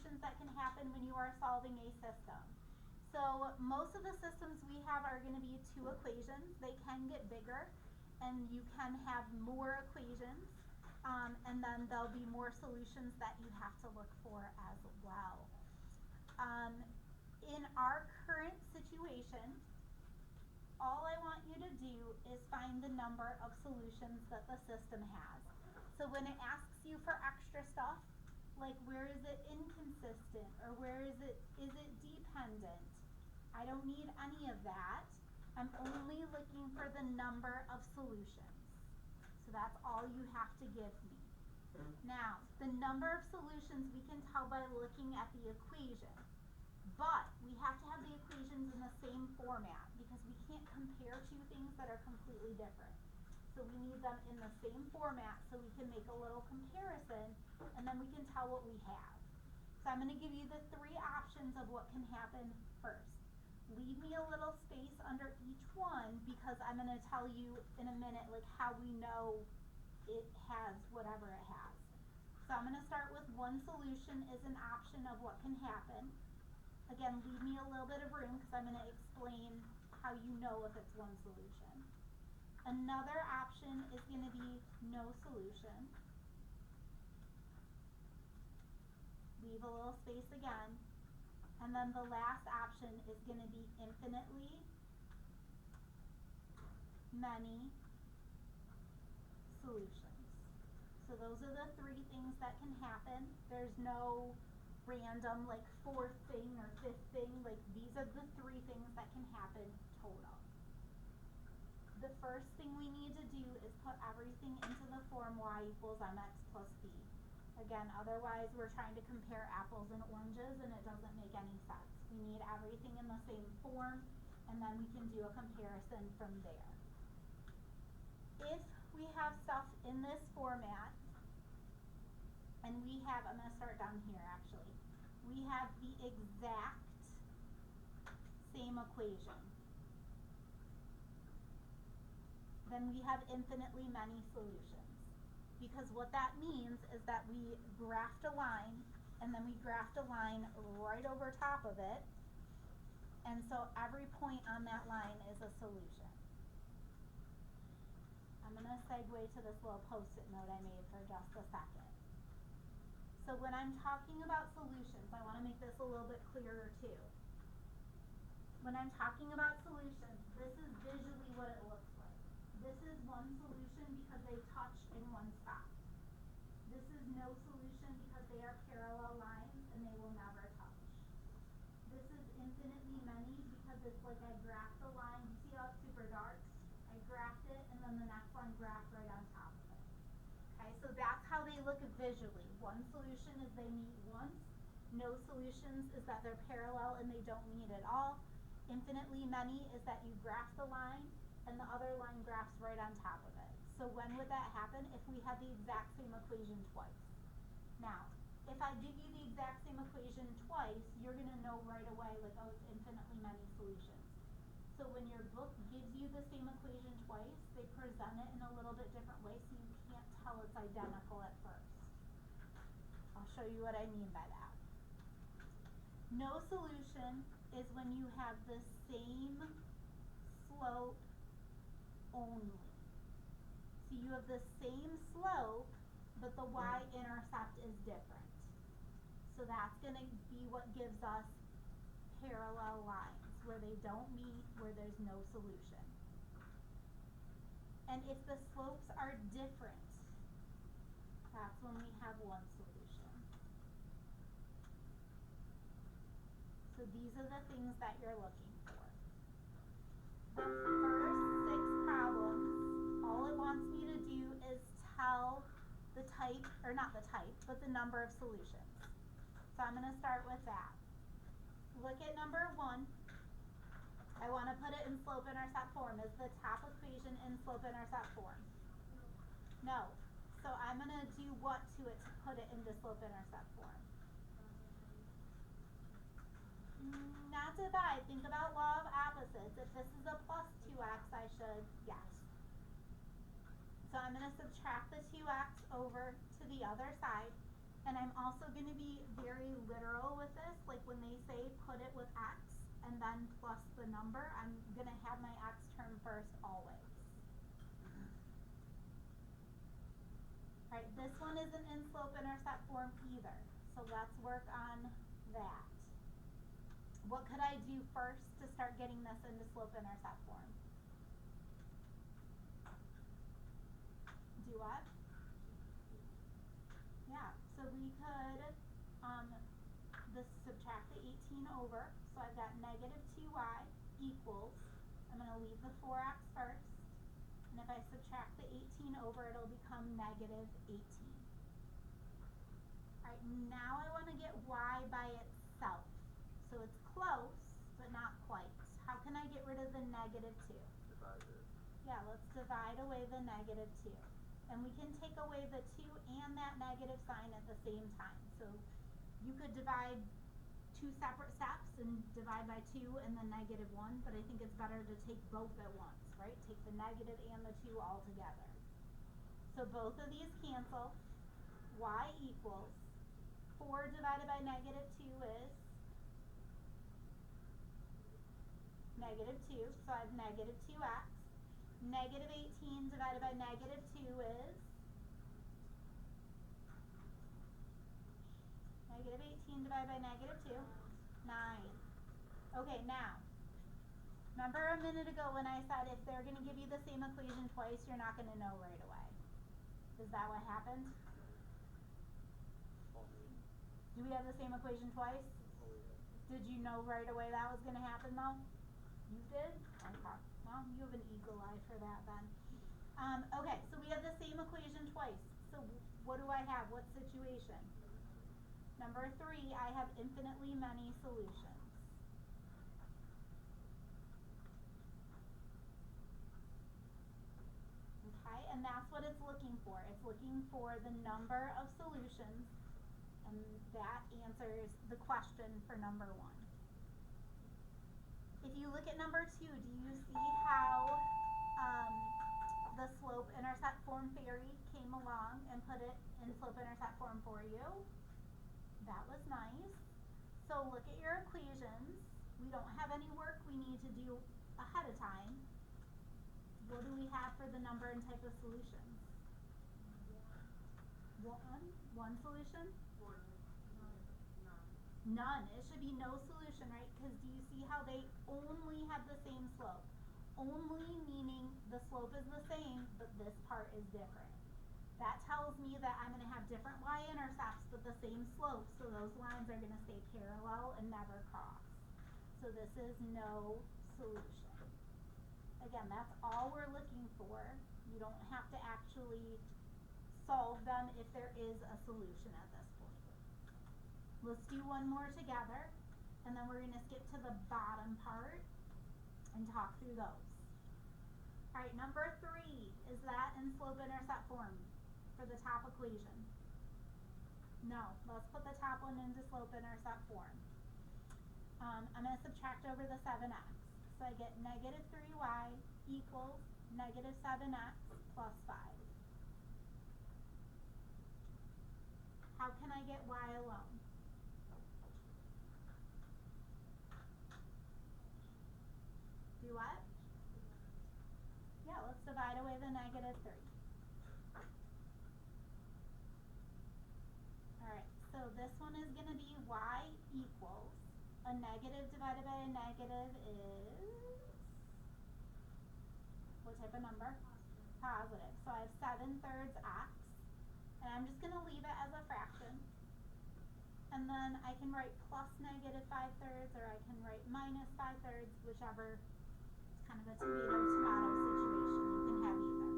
solutions that can happen when you are solving a system. So most of the systems we have are going to be two equations. They can get bigger and you can have more equations, and then there'll be more solutions that you have to look for as well. In our current situation, all I want you to do is find the number of solutions that the system has. So when it asks you for extra stuff, like where is it inconsistent or where is it dependent, I don't need any of that. I'm only looking for the number of solutions. So that's all you have to give me. Now, the number of solutions we can tell by looking at the equation. But we have to have the equations in the same format because we can't compare two things that are completely different. So we need them in the same format so we can make a little comparison and then we can tell what we have. So I'm going to give you the three options of what can happen first. Leave me a little space under each one because I'm going to tell you in a minute like how we know it has whatever it has. So I'm going to start with one solution is an option of what can happen. Again, leave me a little bit of room because I'm going to explain how you know if it's one solution. Another option is going to be no solution. Leave a little space again. And then the last option is going to be infinitely many solutions. So those are the three things that can happen. There's no random like fourth thing or fifth thing. Like these are the three things that can happen total. The first thing we need to do is put everything into the form y equals mx plus b. Again, otherwise we're trying to compare apples and oranges and it doesn't make any sense. We need everything in the same form and then we can do a comparison from there. If we have stuff in this format, and we have, I'm going to start down here actually, we have the exact same equation. Then we have infinitely many solutions. Because what that means is that we graphed a line, and then we graphed a line right over top of it, and so every point on that line is a solution. I'm going to segue to this little post-it note I made for just a second. So when I'm talking about solutions, I want to make this a little bit clearer too. When I'm talking about solutions, this is visually what it looks like. This is one solution because they touch in one spot. This is no solution because they are parallel lines and they will never touch. This is infinitely many because it's like I graphed the line. You see how it's super dark? I graphed it and then the next one graphed right on top of it. Okay, so that's how they look visually. One solution is they meet once. No solutions is that they're parallel and they don't meet at all. Infinitely many is that you graph the line and the other line graphs right on top of it. So when would that happen? If we had the exact same equation twice. Now, if I give you the exact same equation twice, you're going to know right away, like, oh, it's infinitely many solutions. So when your book gives you the same equation twice, they present it in a little bit different way so you can't tell it's identical at first. I'll show you what I mean by that. No solution is when you have the same slope only. So you have the same slope, but the y-intercept is different. So that's going to be what gives us parallel lines, where they don't meet, where there's no solution. And if the slopes are different, that's when we have one solution. So these are the things that you're looking for. The first 6 problems, all it wants me to do is tell the type, or not the type, but the number of solutions. So I'm going to start with that. Look at number 1. I want to put it in slope-intercept form. Is the top equation in slope-intercept form? No. So I'm going to do what to it to put it into slope-intercept form? Not divide. Think about law of opposites. If this is a plus 2x, I should, yes. So I'm going to subtract the 2x over to the other side, And I'm also gonna be very literal with this, like when they say put it with x and then plus the number, I'm gonna have my x term first always. Alright, this one isn't in slope-intercept form either, so let's work on that. What could I do first to start getting this into slope-intercept form? Do what? Yeah, so we could subtract the 18 over, so I've got negative 2y equals, I'm going to leave the 4x first, and if I subtract the 18 over, it'll become negative 18. Alright, now I want to get y by itself. So it's close, but not quite. How can I get rid of the negative 2? Divide it. Yeah, let's divide away the negative 2. And we can take away the 2 and that negative sign at the same time. So you could divide 2 separate steps and divide by 2 and then negative 1, but I think it's better to take both at once, right? Take the negative and the 2 all together. So both of these cancel. Y equals 4 divided by negative 2 is negative 2, so I have negative 2x. Negative 18 divided by negative 2 is negative 18 divided by negative 2, 9. Okay, now, remember a minute ago when I said if they're going to give you the same equation twice, you're not going to know right away. Is that what happened? Do we have the same equation twice? Did you know right away that was going to happen though? You did? Okay. Well, you have an eagle eye for that then. Okay, so we have the same equation twice. So what do I have? What situation? Number 3, I have infinitely many solutions. Okay, and that's what it's looking for. It's looking for the number of solutions, and that answers the question for number 1. If you look at number 2, do you see how the slope-intercept form fairy came along and put it in slope-intercept form for you? That was nice. So look at your equations. We don't have any work we need to do ahead of time. What do we have for the number and type of solutions? One solution? None. It should be no solution, right? Because do you see how they only have the same slope? Only meaning the slope is the same, but this part is different. That tells me that I'm going to have different y-intercepts, but the same slope, so those lines are going to stay parallel and never cross. So this is no solution. Again, that's all we're looking for. You don't have to actually solve them if there is a solution at this point. Let's do one more together, and then we're going to skip to the bottom part and talk through those. Alright, number 3, is that in slope-intercept form for the top equation? No, let's put the top one into slope-intercept form. I'm going to subtract over the 7x. So I get negative 3y equals negative 7x plus 5. How can I get y alone? Do what? Yeah, let's divide away the negative 3. Alright, so this one is going to be y equals a negative divided by a negative is what type of number? Positive. So I have 7/3 x, and I'm just going to leave it as a fraction. And then I can write plus negative 5/3, or I can write minus 5/3, whichever. It's kind of a tomato-tomato situation. You can have either.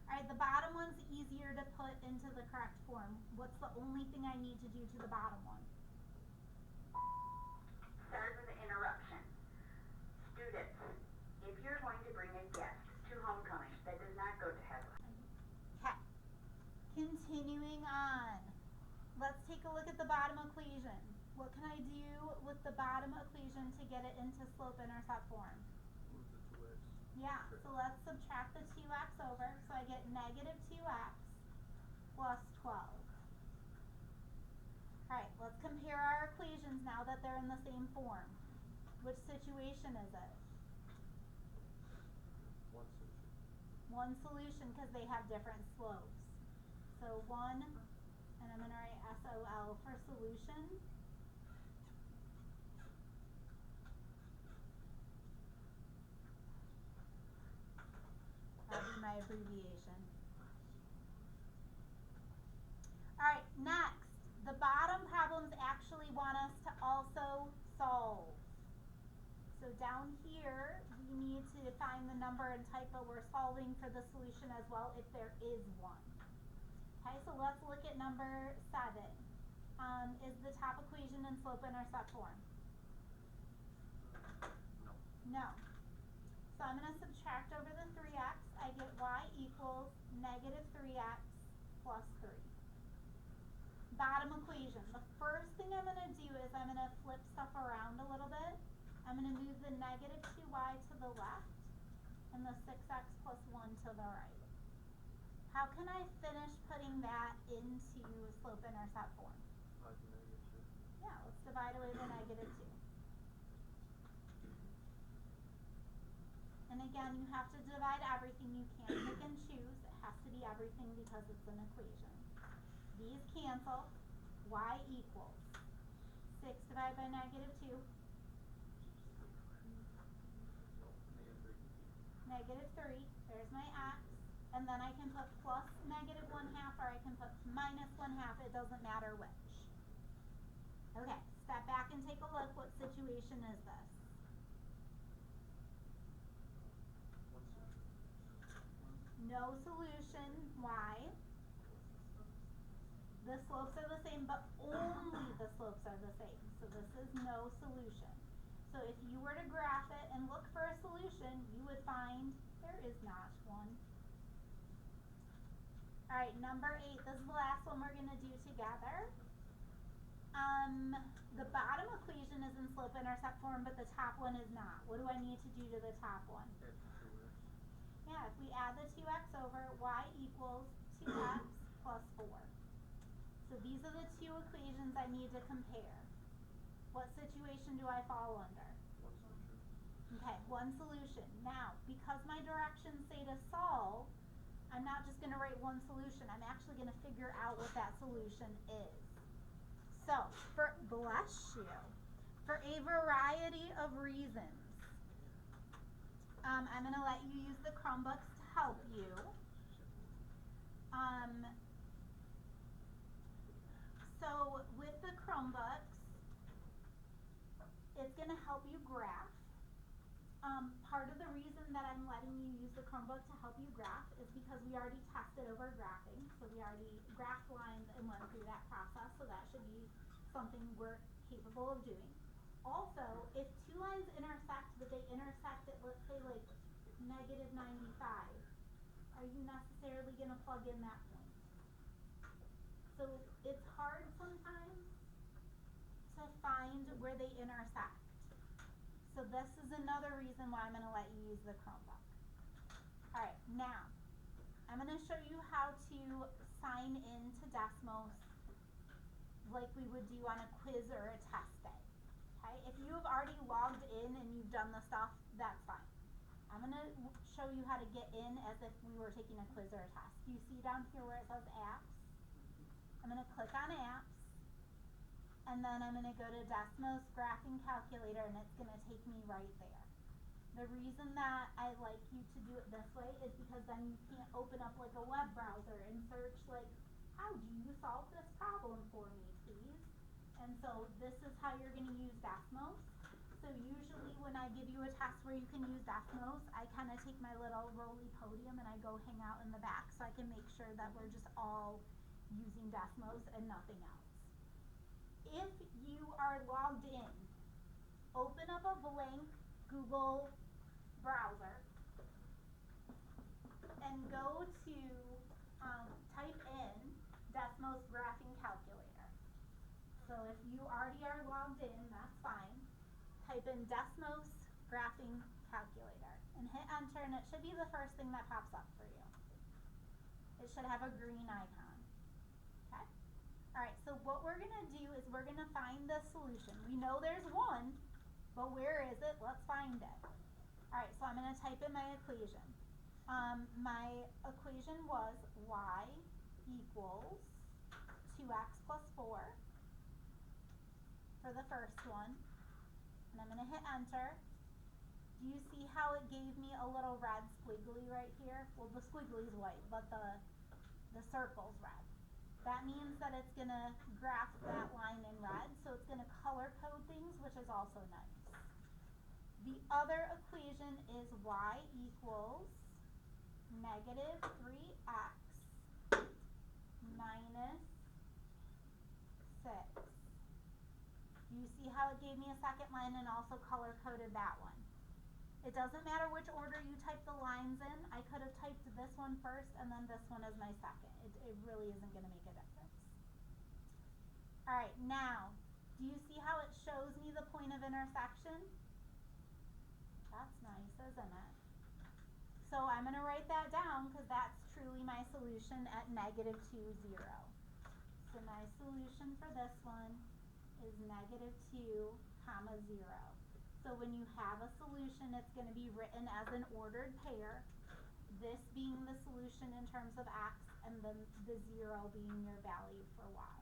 Alright, the bottom one's easier to put into the correct form. What's the only thing I need to do to the bottom one? Sorry for the interruption. Students, if you're going to bring a guest to homecoming that does not go to Headland. Okay. Continuing on. Let's take a look at the bottom equation. What can I do with the bottom equation to get it into slope-intercept form? Move the 2x. Yeah, so let's subtract the 2x over, so I get negative 2x plus 12. equations now that they're in the same form. Which situation is it? One solution. One solution because they have different slopes. So one, and I'm going to write SOL for solution. That'll be my abbreviation. Alright, next. The bottom problems actually want us to also solve. So down here, we need to find the number and type, but we're solving for the solution as well if there is one. Okay, so let's look at number 7. Is the top equation in slope-intercept form? No. No. So I'm going to subtract over the 3x. I get y equals negative 3x plus 3. Bottom equation. The first thing I'm going to do is I'm going to flip stuff around a little bit. I'm going to move the negative 2y to the left and the 6x plus 1 to the right. How can I finish putting that into slope-intercept form? Like negative 2. Yeah, let's divide away the negative 2. And again, you have to divide everything. You can't pick and choose. It has to be everything because it's an equation. These cancel. Y equals 6 divided by negative 2. Negative 3. There's my x. And then I can put plus negative 1/2 or I can put minus 1/2. It doesn't matter which. Okay, step back and take a look. What situation is this? One solution. No solution. Why? The slopes are the same, but only the slopes are the same. So this is no solution. So if you were to graph it and look for a solution, you would find there is not one. Alright, number 8. This is the last one we're going to do together. The bottom equation is in slope-intercept form, but the top one is not. What do I need to do to the top one? Add 2x. Yeah, if we add the 2x over, y equals 2x plus 4. So these are the two equations I need to compare. What situation do I fall under? One solution. Okay, one solution. Now, because my directions say to solve, I'm not just going to write one solution. I'm actually going to figure out what that solution is. So, bless you, for a variety of reasons, I'm going to let you use the Chromebooks to help you. So with the Chromebooks, it's going to help you graph. Part of the reason that I'm letting you use the Chromebook to help you graph is because we already tested over graphing. So we already graphed lines and went through that process. So that should be something we're capable of doing. Also, if two lines intersect, but they intersect at, let's say, like negative 95, are you necessarily going to plug in that point? So it's hard sometimes to find where they intersect. So this is another reason why I'm going to let you use the Chromebook. Alright, now, I'm going to show you how to sign in to Desmos like we would do on a quiz or a test day. Okay, if you have already logged in and you've done the stuff, that's fine. I'm going to show you how to get in as if we were taking a quiz or a test. Do you see down here where it says apps? I'm going to click on apps. And then I'm going to go to Desmos Graphing Calculator and it's going to take me right there. The reason that I like you to do it this way is because then you can't open up like a web browser and search like, how do you solve this problem for me, please? And so this is how you're going to use Desmos. So usually when I give you a test where you can use Desmos, I kind of take my little roly-podium and I go hang out in the back so I can make sure that we're just all using Desmos and nothing else. If you are logged in, open up a blank Google browser and go to type in Desmos Graphing Calculator. So if you already are logged in, that's fine. Type in Desmos Graphing Calculator and hit enter and it should be the first thing that pops up for you. It should have a green icon. Okay? Alright, so what we're gonna do is we're gonna find the solution. We know there's one, but where is it? Let's find it. Alright, so I'm gonna type in my equation. My equation was y equals 2x plus 4 for the first one. And I'm gonna hit enter. Do you see how it gave me a little red squiggly right here? Well, the squiggly's white, but the circle's red. That means that it's gonna graph that line in red, so it's gonna color code things, which is also nice. The other equation is y equals negative 3x minus 6. Do you see how it gave me a second line and also color coded that one? It doesn't matter which order you type the lines in. I could have typed this one first and then this one as my second. It really isn't going to make a difference. Alright, now, do you see how it shows me the point of intersection? That's nice, isn't it? So I'm going to write that down because that's truly my solution at negative 2, 0. So my solution for this one is negative 2, comma 0. So when you have a solution, it's going to be written as an ordered pair, this being the solution in terms of x, and then the 0 being your value for y.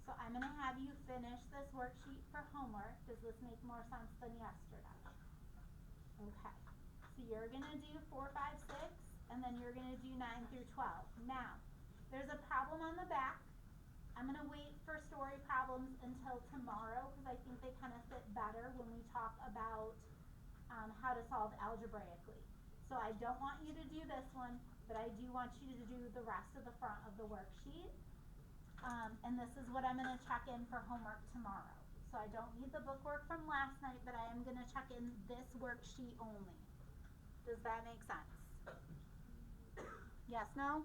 So I'm going to have you finish this worksheet for homework. Does this make more sense than yesterday? Okay. So you're going to do 4, 5, 6, and then you're going to do 9 through 12. Now, there's a problem on the back. I'm going to wait for story problems until tomorrow because I think they kind of fit better when we talk about how to solve algebraically. So I don't want you to do this one, but I do want you to do the rest of the front of the worksheet. And this is what I'm going to check in for homework tomorrow. So I don't need the bookwork from last night, but I am going to check in this worksheet only. Does that make sense? Yes, no?